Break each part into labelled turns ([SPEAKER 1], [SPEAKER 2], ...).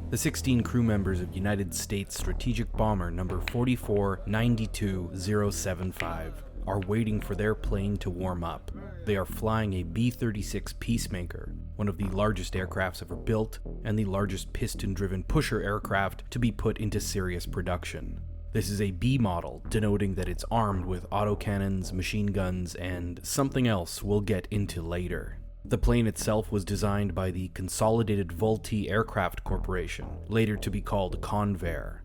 [SPEAKER 1] The 16 crew members of United States strategic bomber number 4492075 are waiting for their plane to warm up. They are flying a B-36 Peacemaker, one of the largest aircrafts ever built and the largest piston-driven pusher aircraft to be put into serious production. This is a B model, denoting that it's armed with autocannons, machine guns, and something else we'll get into later. The plane itself was designed by the Consolidated Vultee Aircraft Corporation, later to be called Convair.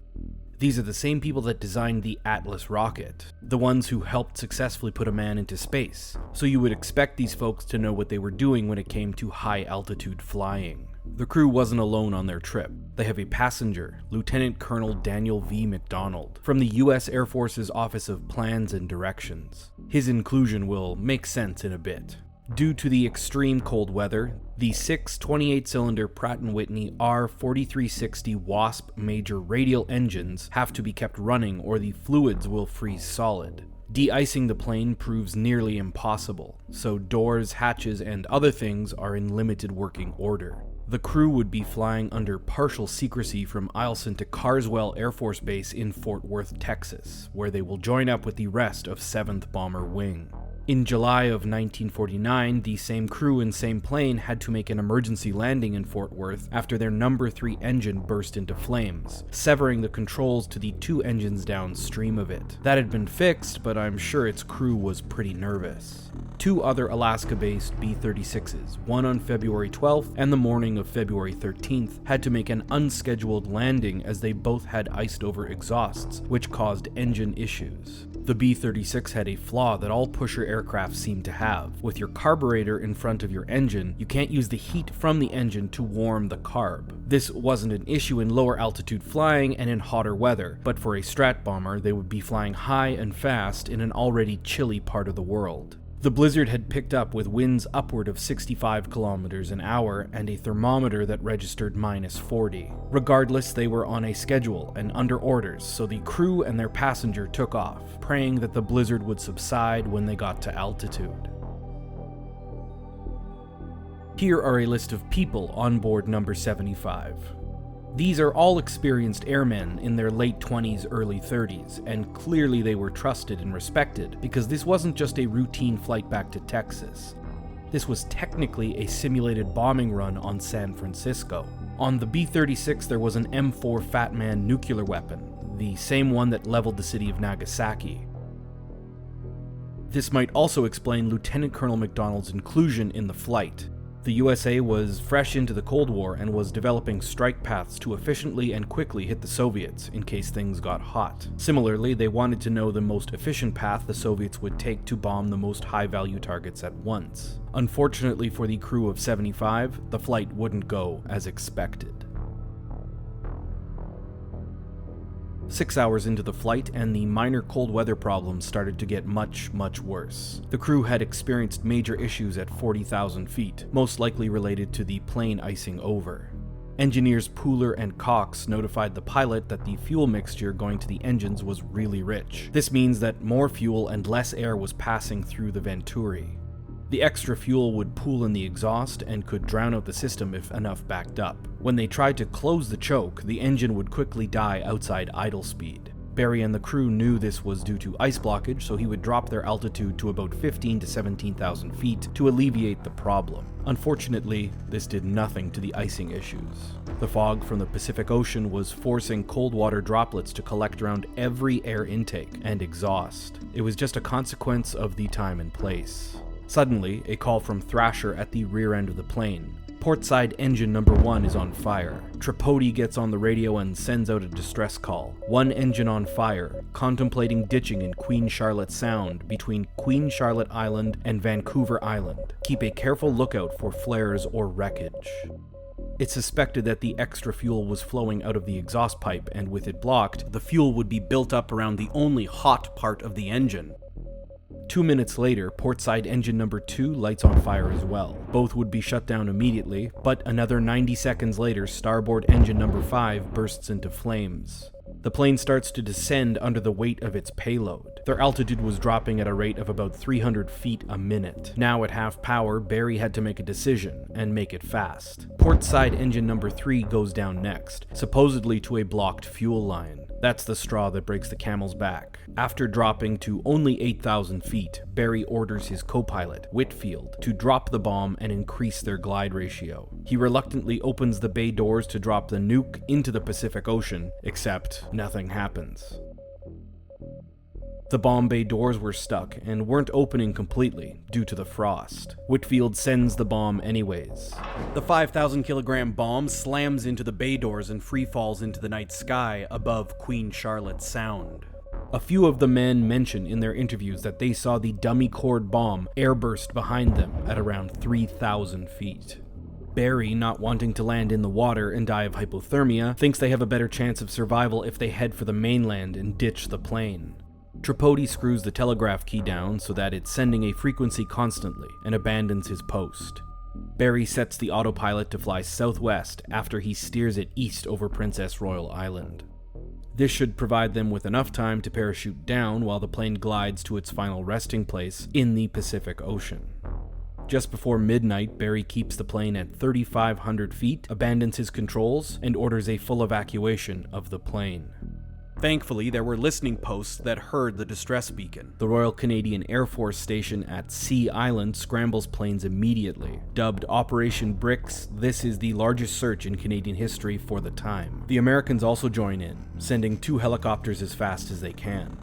[SPEAKER 1] These are the same people that designed the Atlas rocket, the ones who helped successfully put a man into space, so you would expect these folks to know what they were doing when it came to high-altitude flying. The crew wasn't alone on their trip. They have a passenger, Lieutenant Colonel Daniel V. McDonald, from the U.S. Air Force's Office of Plans and Directions. His inclusion will make sense in a bit. Due to the extreme cold weather, the 6 28-cylinder Pratt & Whitney R4360 Wasp major radial engines have to be kept running or the fluids will freeze solid. De-icing the plane proves nearly impossible, so doors, hatches, and other things are in limited working order. The crew would be flying under partial secrecy from Eielson to Carswell Air Force Base in Fort Worth, Texas, where they will join up with the rest of 7th Bomber Wing. In July of 1949, the same crew and same plane had to make an emergency landing in Fort Worth after their number 3 engine burst into flames, severing the controls to the 2 engines downstream of it. That had been fixed, but I'm sure its crew was pretty nervous. 2 other Alaska-based B-36s, one on February 12th and the morning of February 13th, had to make an unscheduled landing as they both had iced-over exhausts, which caused engine issues. The B-36 had a flaw that all pusher aircraft seem to have. With your carburetor in front of your engine, you can't use the heat from the engine to warm the carb. This wasn't an issue in lower altitude flying and in hotter weather, but for a strat bomber, they would be flying high and fast in an already chilly part of the world. The blizzard had picked up with winds upward of 65 kilometers an hour and a thermometer that registered -40. Regardless, they were on a schedule and under orders, so the crew and their passenger took off, praying that the blizzard would subside when they got to altitude. Here are a list of people on board number 75. These are all experienced airmen in their late 20s, early 30s, and clearly they were trusted and respected because this wasn't just a routine flight back to Texas. This was technically a simulated bombing run on San Francisco. On the B-36 there was an M4 Fat Man nuclear weapon, the same one that leveled the city of Nagasaki. This might also explain Lieutenant Colonel McDonald's inclusion in the flight. The USA was fresh into the Cold War and was developing strike paths to efficiently and quickly hit the Soviets in case things got hot. Similarly, they wanted to know the most efficient path the Soviets would take to bomb the most high-value targets at once. Unfortunately for the crew of 75, the flight wouldn't go as expected. 6 hours into the flight, and the minor cold weather problems started to get much worse. The crew had experienced major issues at 40,000 feet, most likely related to the plane icing over. Engineers Pooler and Cox notified the pilot that the fuel mixture going to the engines was really rich. This means that more fuel and less air was passing through the venturi. The extra fuel would pool in the exhaust and could drown out the system if enough backed up. When they tried to close the choke, the engine would quickly die outside idle speed. Barry and the crew knew this was due to ice blockage, so he would drop their altitude to about 15,000 to 17,000 feet to alleviate the problem. Unfortunately, this did nothing to the icing issues. The fog from the Pacific Ocean was forcing cold water droplets to collect around every air intake and exhaust. It was just a consequence of the time and place. Suddenly, a call from Thrasher at the rear end of the plane. Portside engine number 1 is on fire. Tripodi gets on the radio and sends out a distress call. 1 engine on fire, contemplating ditching in Queen Charlotte Sound between Queen Charlotte Island and Vancouver Island. Keep a careful lookout for flares or wreckage. It's suspected that the extra fuel was flowing out of the exhaust pipe, and with it blocked, the fuel would be built up around the only hot part of the engine. 2 minutes later, portside engine number 2 lights on fire as well. Both would be shut down immediately, but another 90 seconds later, starboard engine number 5 bursts into flames. The plane starts to descend under the weight of its payload. Their altitude was dropping at a rate of about 300 feet a minute. Now at half power, Barry had to make a decision, and make it fast. Port side engine number 3 goes down next, supposedly to a blocked fuel line. That's the straw that breaks the camel's back. After dropping to only 8,000 feet, Barry orders his co-pilot, Whitfield, to drop the bomb and increase their glide ratio. He reluctantly opens the bay doors to drop the nuke into the Pacific Ocean, except nothing happens. The bomb bay doors were stuck and weren't opening completely due to the frost. Whitfield sends the bomb anyways. The 5,000 kilogram bomb slams into the bay doors and free falls into the night sky above Queen Charlotte Sound. A few of the men mention in their interviews that they saw the dummy cord bomb airburst behind them at around 3,000 feet. Barry, not wanting to land in the water and die of hypothermia, thinks they have a better chance of survival if they head for the mainland and ditch the plane. Tripodi screws the telegraph key down so that it's sending a frequency constantly and abandons his post. Barry sets the autopilot to fly southwest after he steers it east over Princess Royal Island. This should provide them with enough time to parachute down while the plane glides to its final resting place in the Pacific Ocean. Just before midnight, Barry keeps the plane at 3,500 feet, abandons his controls, and orders a full evacuation of the plane. Thankfully, there were listening posts that heard the distress beacon. The Royal Canadian Air Force Station at Sea Island scrambles planes immediately. Dubbed Operation Bricks, this is the largest search in Canadian history for the time. The Americans also join in, sending 2 helicopters as fast as they can.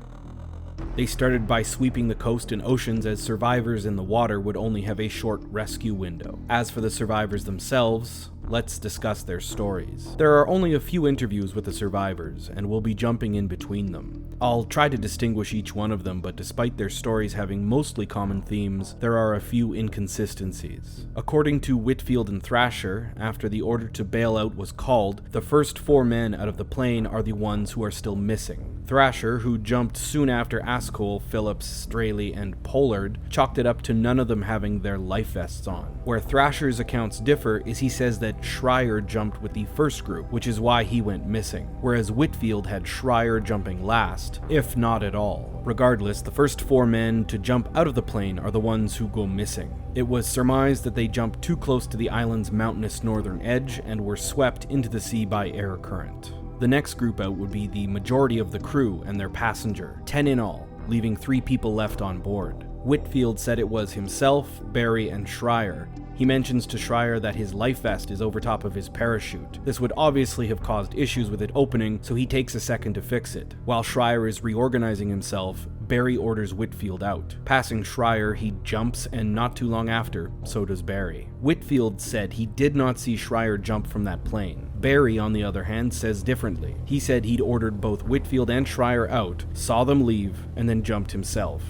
[SPEAKER 1] They started by sweeping the coast and oceans, as survivors in the water would only have a short rescue window. As for the survivors themselves, let's discuss their stories. There are only a few interviews with the survivors, and we'll be jumping in between them. I'll try to distinguish each one of them, but despite their stories having mostly common themes, there are a few inconsistencies. According to Whitfield and Thrasher, after the order to bail out was called, the first 4 men out of the plane are the ones who are still missing. Thrasher, who jumped soon after Ascol, Phillips, Straley, and Pollard, chalked it up to none of them having their life vests on. Where Thrasher's accounts differ is he says that Schreier jumped with the first group, which is why he went missing, whereas Whitfield had Schreier jumping last, if not at all. Regardless, the first 4 men to jump out of the plane are the ones who go missing. It was surmised that they jumped too close to the island's mountainous northern edge and were swept into the sea by air current. The next group out would be the majority of the crew and their passenger, 10 in all, leaving 3 people left on board. Whitfield said it was himself, Barry, and Schreier. He mentions to Schreier that his life vest is over top of his parachute. This would obviously have caused issues with it opening, so he takes a second to fix it. While Schreier is reorganizing himself, Barry orders Whitfield out. Passing Schreier, he jumps, and not too long after, so does Barry. Whitfield said he did not see Schreier jump from that plane. Barry, on the other hand, says differently. He said he'd ordered both Whitfield and Schreier out, saw them leave, and then jumped himself.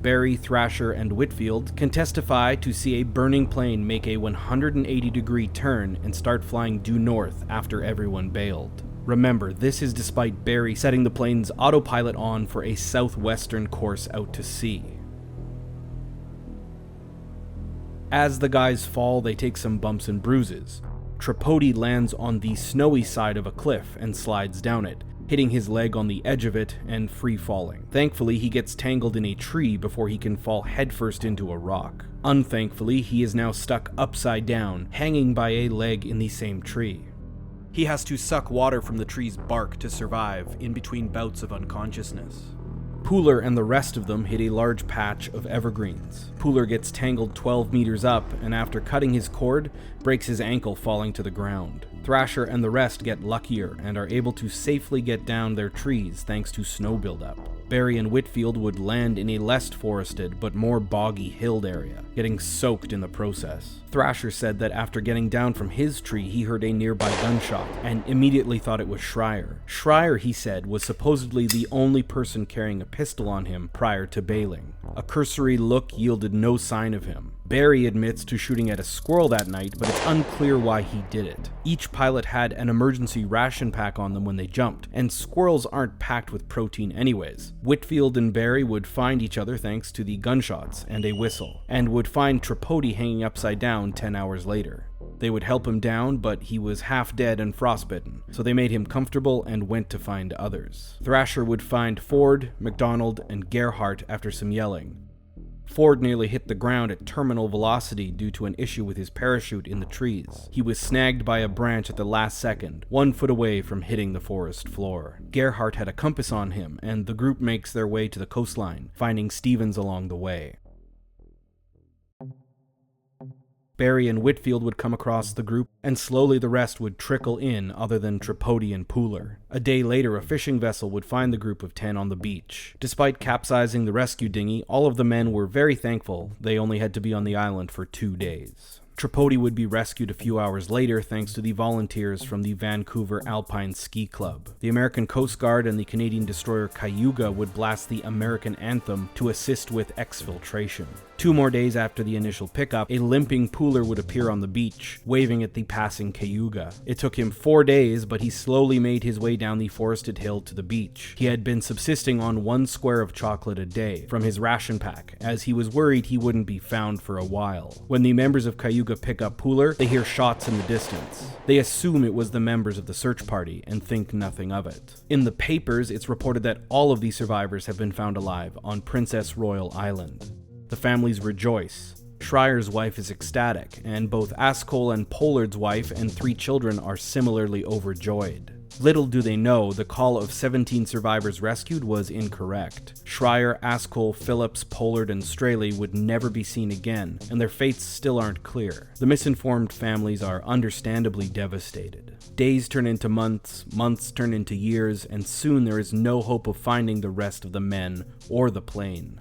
[SPEAKER 1] Barry, Thrasher, and Whitfield can testify to see a burning plane make a 180-degree turn and start flying due north after everyone bailed. Remember, this is despite Barry setting the plane's autopilot on for a southwestern course out to sea. As the guys fall, they take some bumps and bruises. Tripodi lands on the snowy side of a cliff and slides down it, hitting his leg on the edge of it and free falling. Thankfully, he gets tangled in a tree before he can fall headfirst into a rock. Unthankfully, he is now stuck upside down, hanging by a leg in the same tree. He has to suck water from the tree's bark to survive in between bouts of unconsciousness. Pooler and the rest of them hit a large patch of evergreens. Pooler gets tangled 12 meters up, and after cutting his cord, breaks his ankle falling to the ground. Thrasher and the rest get luckier and are able to safely get down their trees thanks to snow buildup. Barry and Whitfield would land in a less forested but more boggy hilled area, getting soaked in the process. Thrasher said that after getting down from his tree, he heard a nearby gunshot and immediately thought it was Schreier. Schreier, he said, was supposedly the only person carrying a pistol on him prior to bailing. A cursory look yielded no sign of him. Barry admits to shooting at a squirrel that night, but it's unclear why he did it. Each pilot had an emergency ration pack on them when they jumped, and squirrels aren't packed with protein anyways. Whitfield and Barry would find each other thanks to the gunshots and a whistle, and would find Tripodi hanging upside down 10 hours later. They would help him down, but he was half dead and frostbitten, so they made him comfortable and went to find others. Thrasher would find Ford, McDonald, and Gerhardt after some yelling. Ford nearly hit the ground at terminal velocity due to an issue with his parachute in the trees. He was snagged by a branch at the last second, 1 foot away from hitting the forest floor. Gerhardt had a compass on him, and the group makes their way to the coastline, finding Stevens along the way. Barry and Whitfield would come across the group, and slowly the rest would trickle in other than Tripodi and Pooler. A day later, a fishing vessel would find the group of 10 on the beach. Despite capsizing the rescue dinghy, all of the men were very thankful they only had to be on the island for 2 days. Tripodi would be rescued a few hours later thanks to the volunteers from the Vancouver Alpine Ski Club. The American Coast Guard and the Canadian destroyer Cayuga would blast the American anthem to assist with exfiltration. 2 more days after the initial pickup, a limping Pooler would appear on the beach, waving at the passing Cayuga. It took him 4 days, but he slowly made his way down the forested hill to the beach. He had been subsisting on 1 square of chocolate a day from his ration pack, as he was worried he wouldn't be found for a while. When the members of Cayuga pick up Pooler, they hear shots in the distance. They assume it was the members of the search party and think nothing of it. In the papers, it's reported that all of the survivors have been found alive on Princess Royal Island. The families rejoice. Schreier's wife is ecstatic, and both Askell and Pollard's wife and 3 children are similarly overjoyed. Little do they know, the call of 17 survivors rescued was incorrect. Schreier, Askell, Phillips, Pollard, and Straley would never be seen again, and their fates still aren't clear. The misinformed families are understandably devastated. Days turn into months, months turn into years, and soon there is no hope of finding the rest of the men or the plane.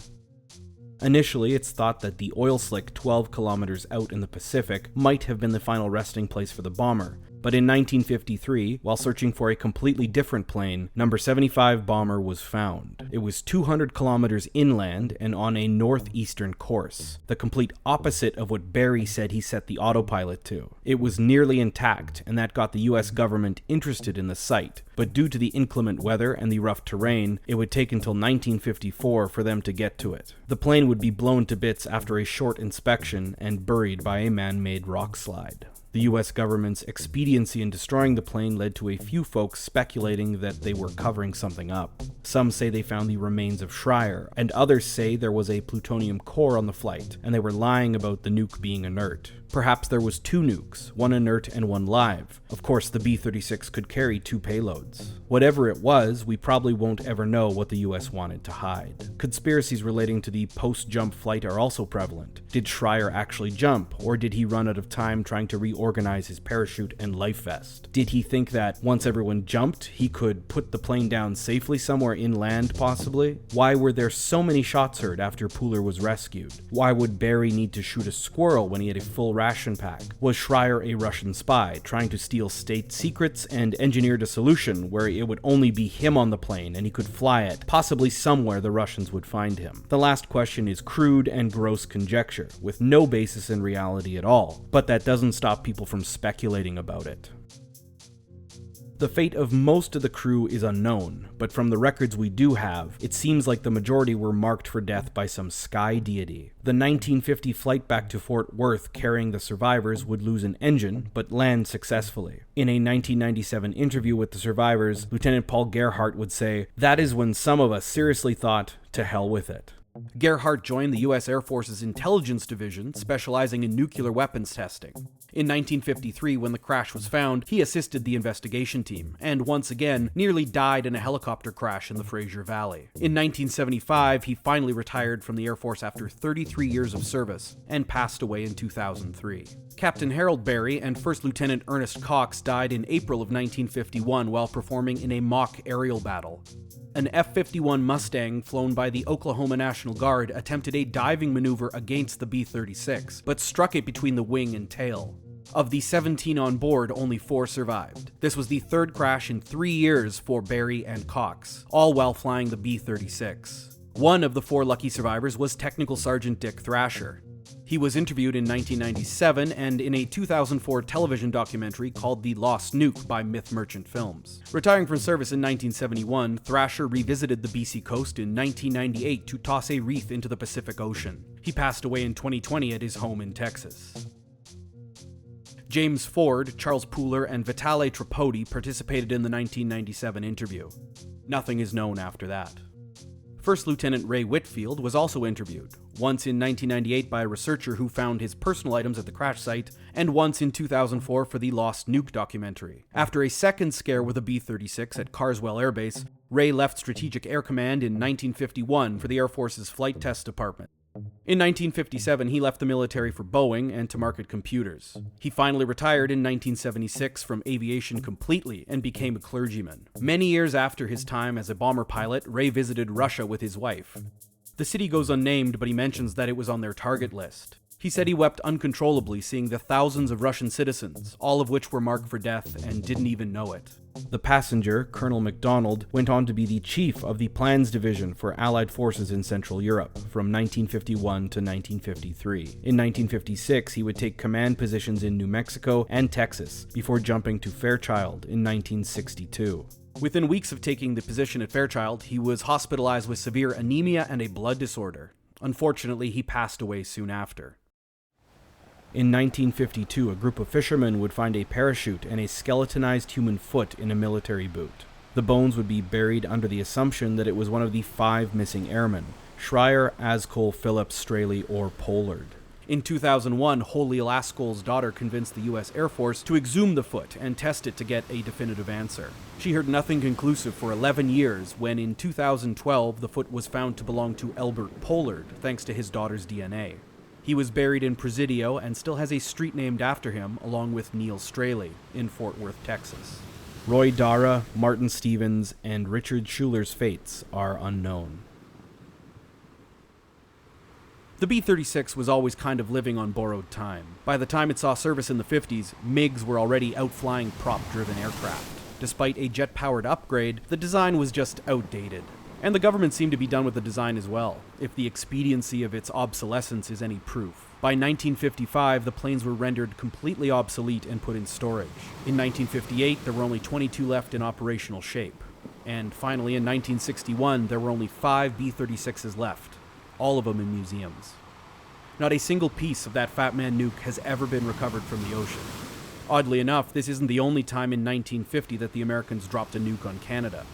[SPEAKER 1] Initially, it's thought that the oil slick 12 kilometers out in the Pacific might have been the final resting place for the bomber, but in 1953, while searching for a completely different plane, number 75 bomber was found. It was 200 kilometers inland and on a northeastern course, the complete opposite of what Barry said he set the autopilot to. It was nearly intact, and that got the US government interested in the site, but due to the inclement weather and the rough terrain, it would take until 1954 for them to get to it. The plane would be blown to bits after a short inspection and buried by a man-made rock slide. The US government's expediency in destroying the plane led to a few folks speculating that they were covering something up. Some say they found the remains of Schreier, and others say there was a plutonium core on the flight, and they were lying about the nuke being inert. Perhaps there was 2 nukes, one inert and one live. Of course, the B-36 could carry 2 payloads. Whatever it was, we probably won't ever know what the US wanted to hide. Conspiracies relating to the post-jump flight are also prevalent. Did Schreier actually jump, or did he run out of time trying to reorganize his parachute and life vest? Did he think that once everyone jumped, he could put the plane down safely somewhere inland, possibly? Why were there so many shots heard after Pooler was rescued? Why would Barry need to shoot a squirrel when he had a full ration pack? Was Schreier a Russian spy, trying to steal state secrets and engineered a solution where it would only be him on the plane and he could fly it, possibly somewhere the Russians would find him? The last question is crude and gross conjecture, with no basis in reality at all, but that doesn't stop people from speculating about it. The fate of most of the crew is unknown, but from the records we do have, it seems like the majority were marked for death by some sky deity. The 1950 flight back to Fort Worth carrying the survivors would lose an engine, but land successfully. In a 1997 interview with the survivors, Lieutenant Paul Gerhardt would say, "That is when some of us seriously thought, to hell with it." Gerhardt joined the U.S. Air Force's Intelligence Division, specializing in nuclear weapons testing. In 1953, when the crash was found, he assisted the investigation team, and once again, nearly died in a helicopter crash in the Fraser Valley. In 1975, he finally retired from the Air Force after 33 years of service, and passed away in 2003. Captain Harold Barry and First Lieutenant Ernest Cox died in April of 1951 while performing in a mock aerial battle. An F-51 Mustang flown by the Oklahoma National Guard attempted a diving maneuver against the B-36, but struck it between the wing and tail. Of the 17 on board, only 4 survived. This was the 3rd crash in 3 years for Barry and Cox, all while flying the B-36. One of the 4 lucky survivors was Technical Sergeant Dick Thrasher. He was interviewed in 1997 and in a 2004 television documentary called The Lost Nuke by Myth Merchant Films. Retiring from service in 1971, Thrasher revisited the BC coast in 1998 to toss a wreath into the Pacific Ocean. He passed away in 2020 at his home in Texas. James Ford, Charles Pooler, and Vitale Tripodi participated in the 1997 interview. Nothing is known after that. First Lieutenant Ray Whitfield was also interviewed, once in 1998 by a researcher who found his personal items at the crash site, and once in 2004 for the Lost Nuke documentary. After a second scare with a B-36 at Carswell Air Base, Ray left Strategic Air Command in 1951 for the Air Force's Flight Test Department. In 1957, he left the military for Boeing and to market computers. He finally retired in 1976 from aviation completely and became a clergyman. Many years after his time as a bomber pilot, Ray visited Russia with his wife. The city goes unnamed, but he mentions that it was on their target list. He said he wept uncontrollably seeing the thousands of Russian citizens, all of which were marked for death and didn't even know it. The passenger, Colonel MacDonald, went on to be the chief of the Plans Division for Allied forces in Central Europe from 1951 to 1953. In 1956, he would take command positions in New Mexico and Texas before jumping to Fairchild in 1962. Within weeks of taking the position at Fairchild, he was hospitalized with severe anemia and a blood disorder. Unfortunately, he passed away soon after. In 1952, a group of fishermen would find a parachute and a skeletonized human foot in a military boot. The bones would be buried under the assumption that it was one of the 5 missing airmen, Schreier, Ascol, Phillips, Straley, or Pollard. In 2001, Holly Laskol's daughter convinced the U.S. Air Force to exhume the foot and test it to get a definitive answer. She heard nothing conclusive for 11 years when in 2012 the foot was found to belong to Elbert Pollard thanks to his daughter's DNA. He was buried in Presidio and still has a street named after him, along with Neil Straley, in Fort Worth, Texas. Roy Dara, Martin Stevens, and Richard Schuler's fates are unknown. The B-36 was always kind of living on borrowed time. By the time it saw service in the 50s, MiGs were already outflying prop-driven aircraft. Despite a jet-powered upgrade, the design was just outdated. And the government seemed to be done with the design as well, if the expediency of its obsolescence is any proof. By 1955, the planes were rendered completely obsolete and put in storage. In 1958, there were only 22 left in operational shape. And finally, in 1961, there were only 5 B-36s left, all of them in museums. Not a single piece of that Fat Man nuke has ever been recovered from the ocean. Oddly enough, this isn't the only time in 1950 that the Americans dropped a nuke on Canada.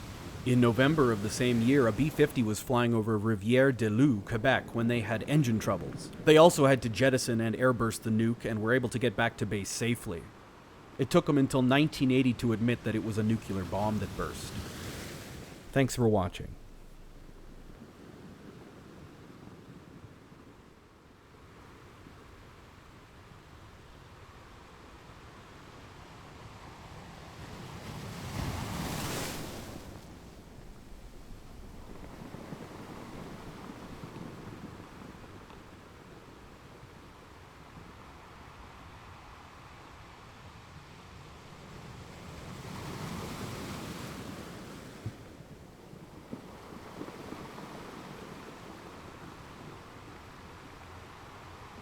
[SPEAKER 1] In November of the same year, a B-50 was flying over Rivière-du-Loup, Quebec, when they had engine troubles. They also had to jettison and airburst the nuke and were able to get back to base safely. It took them until 1980 to admit that it was a nuclear bomb that burst. Thanks for watching.